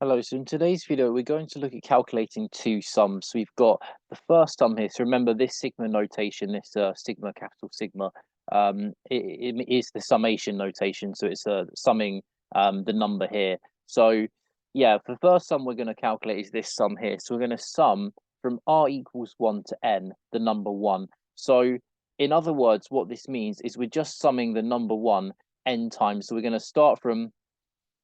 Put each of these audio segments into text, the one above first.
Hello, so in today's video, we're going to look at calculating two sums. So we've got the first sum here. So remember this sigma notation, this sigma, capital sigma, it is the summation notation. So it's summing the number here. So yeah, for the first sum we're going to calculate is this sum here. So we're going to sum from r equals 1 to n, the number 1. So in other words, what this means is we're just summing the number 1 n times. So we're going to start from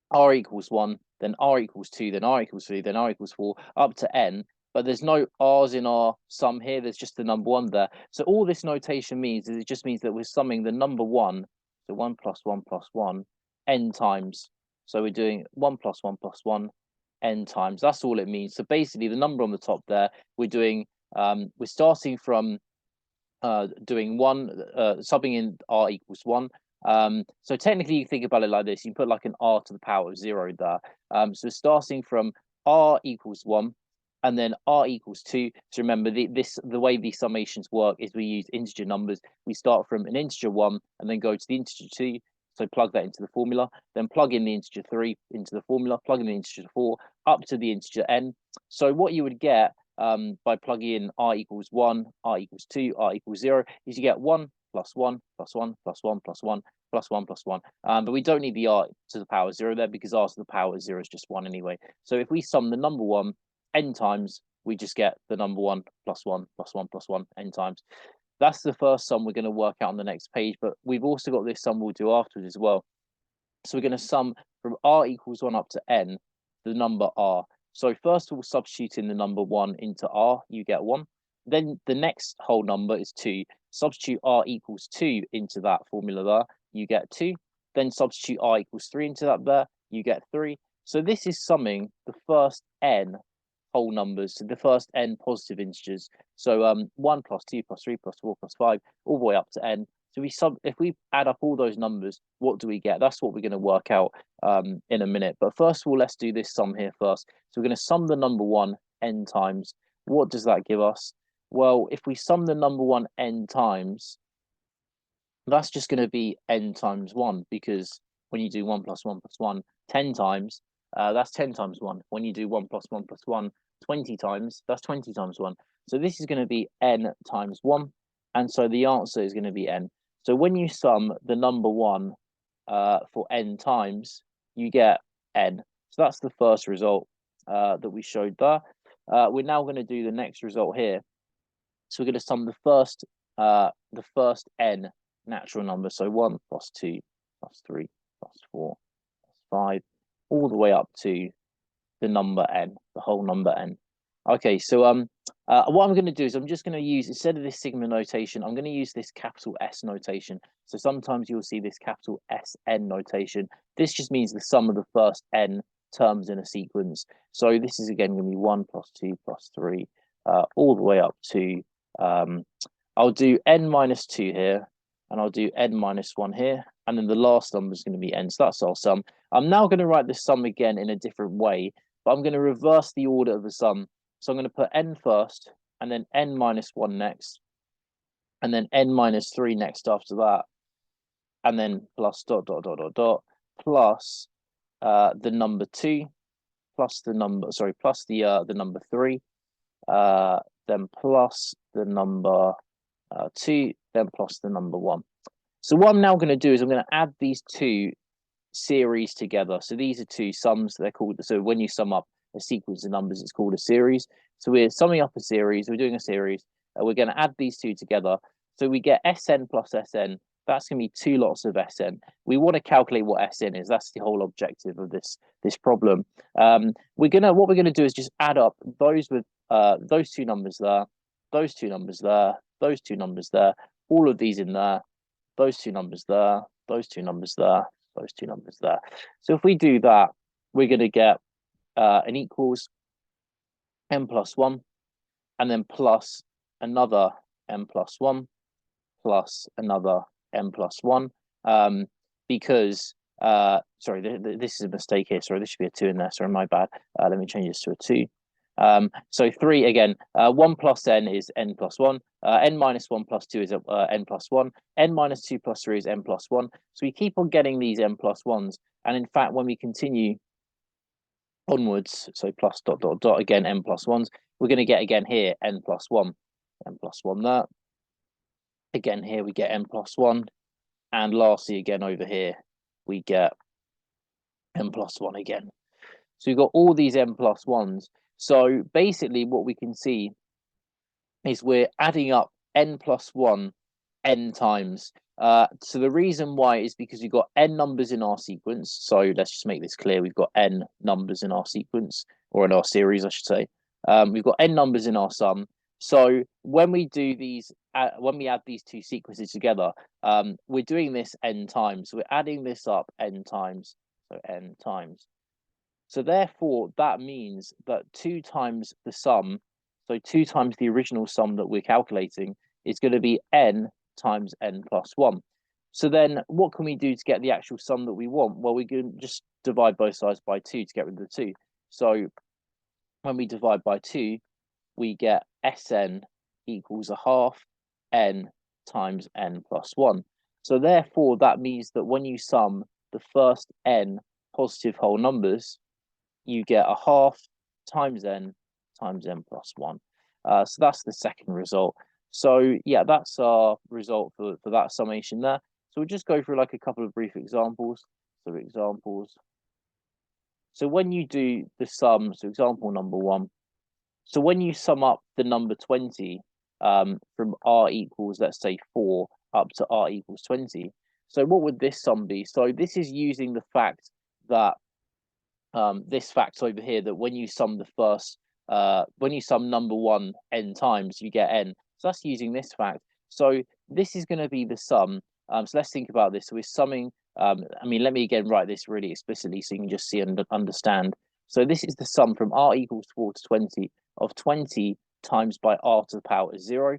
r equals 1, then r equals 2, then r equals 3, then r equals 4, up to n. But there's no r's in our sum here. There's just the number 1 there. So all this notation means is it just means that we're summing the number 1, so 1 plus 1 plus 1, n times. So we're doing 1 plus 1 plus 1, n times. That's all it means. So basically, the number on the top there, we're doing, we're starting from doing subbing in r equals 1. So technically you think about it like this, you put like an r to the power of 0 there. So starting from r equals 1 and then r equals 2. So remember the way these summations work is we use integer numbers. We start from an integer 1 and then go to the integer 2. So plug that into the formula, then plug in the integer 3 into the formula, plug in the integer 4 up to the integer n. So what you would get by plugging in r equals 1, r equals 2, r equals 0 is you get 1 plus 1 plus 1 plus 1 plus 1 plus 1 plus 1. But we don't need the r to the power 0 there because r to the power 0 is just 1 anyway. So if we sum the number 1 n times, we just get the number 1 plus 1 plus 1 plus 1 n times. That's the first sum we're going to work out on the next page, but we've also got this sum we'll do afterwards as well. So we're going to sum from r equals 1 up to n, the number r. So first of all, substitute in the number 1 into r, you get 1. Then the next whole number is 2. Substitute r equals 2 into that formula there, you get 2. Then substitute r equals 3 into that there, you get 3. So this is summing the first n whole numbers, so the first n positive integers. So 1 plus 2 plus 3 plus 4 plus 5, all the way up to n. So if we add up all those numbers, what do we get? That's what we're going to work out in a minute. But first of all, let's do this sum here first. So we're going to sum the number 1 n times. What does that give us? Well, if we sum the number 1 n times, that's just going to be n times 1, because when you do 1 plus 1 plus 1 10 times, that's 10 times 1. When you do 1 plus 1 plus 1 20 times, that's 20 times 1. So this is going to be n times 1. And so the answer is going to be n. So when you sum the number 1 for n times, you get n. So that's the first result that we showed there. We're now going to do the next result here. So we're going to sum the first n natural number. So 1 plus 2 plus 3 plus 4 plus 5, all the way up to the number n, the whole number n. Okay, so what I'm going to do is I'm just going to use, instead of this sigma notation, I'm going to use this capital S notation. So sometimes you'll see this capital SN notation. This just means the sum of the first n terms in a sequence. So this is again going to be 1 plus 2 plus 3, all the way up to, I'll do n minus 2 here, and I'll do n minus 1 here, and then the last number is going to be n. So that's our sum. I'm now going to write this sum again in a different way, but I'm going to reverse the order of the sum. So I'm going to put n first, and then n minus 1 next, and then n minus 3 next after that, and then plus dot, dot, dot, dot, dot, plus the number 2, plus the number, sorry, plus the number 3, then plus the number 2, then plus the number 1. So what I'm now going to do is I'm going to add these two series together. So these are two sums, they're called, so when you sum up a sequence of numbers, it's called a series. So we're summing up a series, we're doing a series, we're going to add these two together. So we get Sn plus Sn, that's going to be 2 lots of Sn. We want to calculate what Sn is, that's the whole objective of this problem. What we're going to do is just add up those with those two numbers there, those two numbers there, those two numbers there, all of these in there, those two numbers there, those two numbers there, those two numbers there. So if we do that, we're going to get an equals n plus 1, and then plus another n plus 1, plus another n plus 1, because, sorry, this is a mistake here. Sorry, this should be a 2 in there. Sorry, my bad. Let me change this to a 2. So 3 again, 1 plus n is n plus 1, n minus 1 plus 2 is n plus 1, n minus 2 plus 3 is n plus 1. So we keep on getting these n plus 1s. And in fact, when we continue onwards, so plus dot dot dot again, n plus ones, we're going to get again here n plus one, n plus one there. Again here we get n plus one, and lastly again over here we get n plus one again. So we've got all these n plus ones. So basically what we can see is we're adding up n plus one n times. So the reason why is because we've got n numbers in our sequence. So let's just make this clear. We've got n numbers in our sequence, or in our series, I should say. We've got n numbers in our sum. So when we do these, when we add these two sequences together, we're doing this n times. So we're adding this up n times, so n times. So therefore, that means that 2 times the sum, so 2 times the original sum that we're calculating, is going to be n times n plus 1. So then what can we do to get the actual sum that we want? Well, we can just divide both sides by 2 to get rid of the 2. So when we divide by 2, we get Sn equals a half n times n plus 1. So therefore, that means that when you sum the first n positive whole numbers, you get a half times n plus 1. So that's the second result. So yeah, that's our result for that summation there. So we'll just go through like a couple of brief examples. So examples. So when you do the sum, so example number 1. So when you sum up the number 20 from r equals, let's say 4 up to r equals 20. So what would this sum be? So this is using the fact that this fact over here, that when you sum the first, when you sum number 1 n times, you get n. So that's using this fact. So this is going to be the sum. So let's think about this. So we're summing, I mean, let me again write this really explicitly so you can just see and understand. So this is the sum from r equals 4 to 20 of 20 times by r to the power of 0.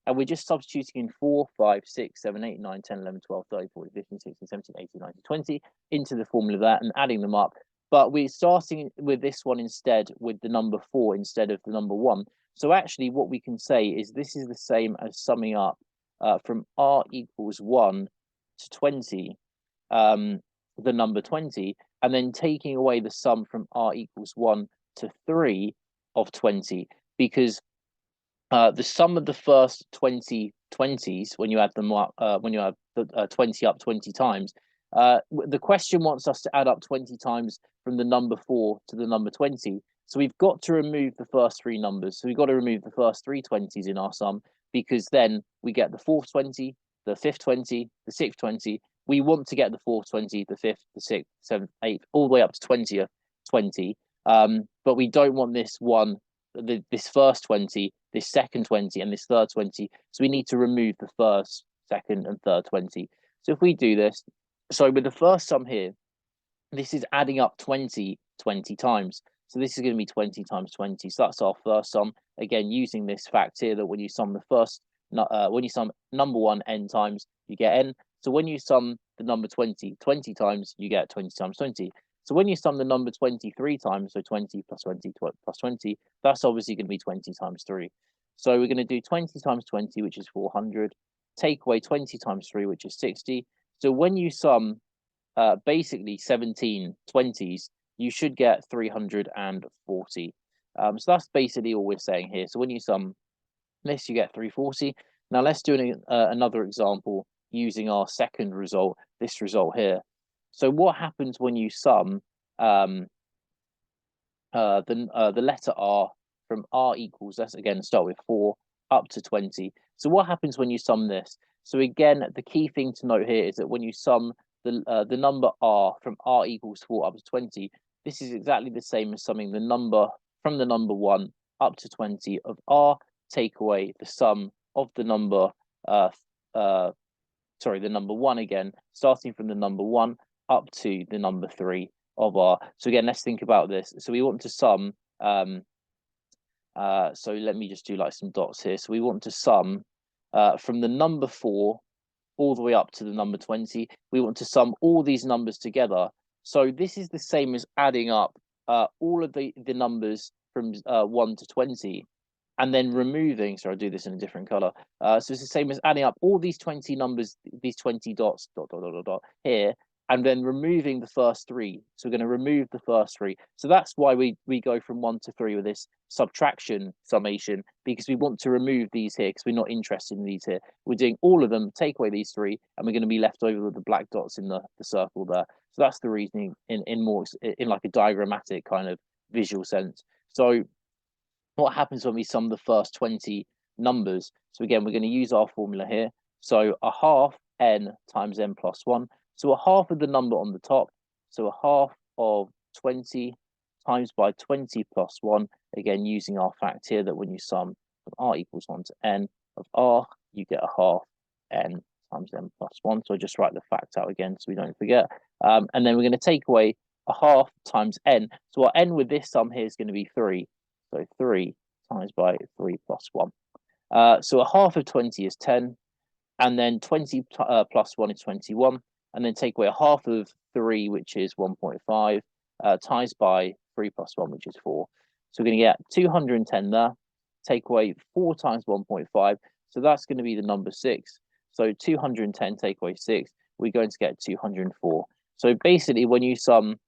And we're just substituting in 4, 5, 6, 7, 8, 9, 10, 11, 12, 13, 14, 15, 16, 17, 18, 19, 20 into the formula there and adding them up. But we're starting with this one instead, with the number 4 instead of the number 1. So actually what we can say is this is the same as summing up from r equals 1 to 20, the number 20, and then taking away the sum from r equals 1 to 3 of 20, because the sum of the first 20 20s, when you add them up, when you add the 20 up 20 times, the question wants us to add up 20 times from the number 4 to the number 20. So we've got to remove the first 3 numbers. So we've got to remove the first 3 20s in our sum, because then we get the 4th 20, the 5th 20, the 6th 20. We want to get the 4th 20, the 5th, the 6th, 7th, 8th, all the way up to 20th 20. But we don't want this one, this first 20, this second 20, and this third 20. So we need to remove the first, second, and third 20. So if we do this, so with the first sum here, this is adding up 20 times. So this is going to be 20 times 20. So that's our first sum. Again, using this fact here that when you sum the first, when you sum number 1 n times, you get n. So when you sum the number 20 times, you get 20 times 20. So when you sum the number 23 times, so 20 plus 20 plus 20, that's obviously going to be 20 times 3. So we're going to do 20 times 20, which is 400. Take away 20 times 3, which is 60. So when you sum basically 17 20s, you should get 340. So that's basically all we're saying here. So when you sum this, you get 340. Now let's do another example using our second result, this result here. So what happens when you sum the letter r from r equals, let's again start with 4 up to 20. So what happens when you sum this? So again, the key thing to note here is that when you sum the number r from r equals 4 up to 20, this is exactly the same as summing the number from the number 1 up to 20 of r, take away the sum of the number the number 1 again, starting from the number 1 up to the number 3 of r. So again, let's think about this. So we want to sum, so let me just do like some dots here. So we want to sum from the number 4 all the way up to the number 20. We want to sum all these numbers together. So this is the same as adding up all of the numbers from 1 to 20, and then removing, so I'll do this in a different color. So it's the same as adding up all these 20 numbers, these 20 dots, dot, dot, dot, dot, dot, here, and then removing the first three. So we're going to remove the first three. So that's why we go from 1 to 3 with this subtraction summation, because we want to remove these here because we're not interested in these here. We're doing all of them, take away these three, and we're going to be left over with the black dots in the circle there. So that's the reasoning in more in like a diagrammatic kind of visual sense. So what happens when we sum the first 20 numbers? So again, we're going to use our formula here. So a half n times n plus 1. So a half of the number on the top. So a half of 20 times by 20 plus 1. Again, using our fact here that when you sum of r equals 1 to n of r, you get a half n times n plus 1. So I just write the fact out again so we don't forget. And then we're going to take away a half times n. So our n with this sum here is going to be 3. So 3 times by 3 plus 1. So a half of 20 is 10. And then 20 plus 1 is 21. And then take away a half of 3, which is 1.5, times by 3 plus 1, which is 4. So we're going to get 210 there. Take away 4 times 1.5. So that's going to be the number 6. So 210 take away 6, we're going to get 204. So basically, when you sum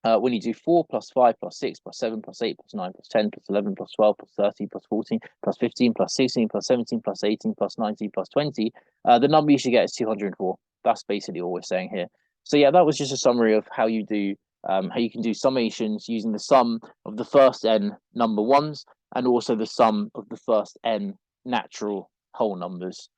when you do 4 plus 5 plus 6 plus 7 plus 8 plus 9 plus 10 plus 11 plus 12 plus 13 plus 14 plus 15 plus 16 plus 17 plus 18 plus 19 plus 20, the number you should get is 204. That's basically all we're saying here. So yeah, that was just a summary of how you do how you can do summations using the sum of the first n number ones and also the sum of the first n natural whole numbers.